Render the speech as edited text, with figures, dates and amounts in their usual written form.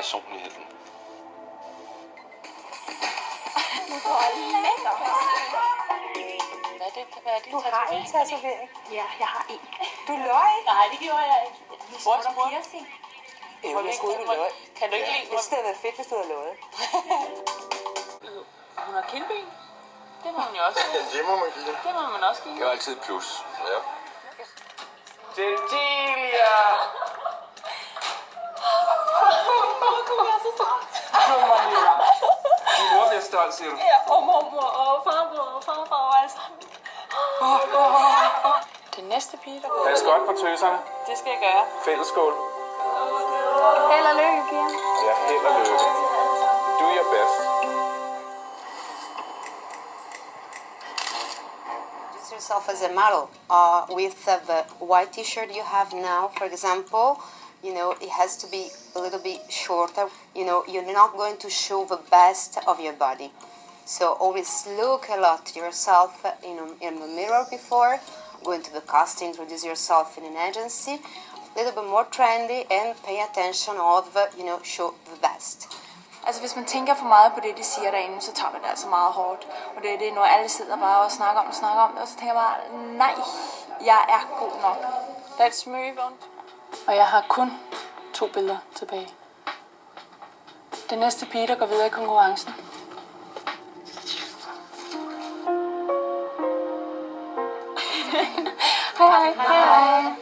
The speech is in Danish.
personligheden. Hvad er det? Du har en tatovering? Ja, jeg har en. Du løg? Nej, det gjorde jeg ikke. Vi spurgte om piercing. Jeg troede, du løg. Kan du ikke lide Jeg synes, det havde været fedt, hvis du havde løjet. Hun har kindben. Det må man jo også give. Det må man give. Det må man også give. Det er jo altid et plus. Ja. Cecilia! Din mor bliver stolt, siger du? Ja, og mormor og farmor og farfar og alt sammen. Den næste pige, der Pas godt på tøserne. det skal jeg gøre. Fællesskål. Held og lykke, piger. Ja, held og lykke. Do your best. Introduce yourself as a model with the white t-shirt you have now, for example. You know, it has to be a little bit shorter. You know, you're not going to show the best of your body. So always look a lot to yourself in the mirror before going to the casting, introduce yourself in an agency. A little bit more trendy and pay attention of, show the best. Altså hvis man tænker for meget på det, de siger derinde, så tager man det altså meget hårdt. Og det er det, når alle sidder bare og snakker om det, og så tænker jeg bare, nej, jeg er god nok. Let's move on. Og jeg har kun 2 billeder tilbage. Den næste pige, der går videre i konkurrencen. Hej.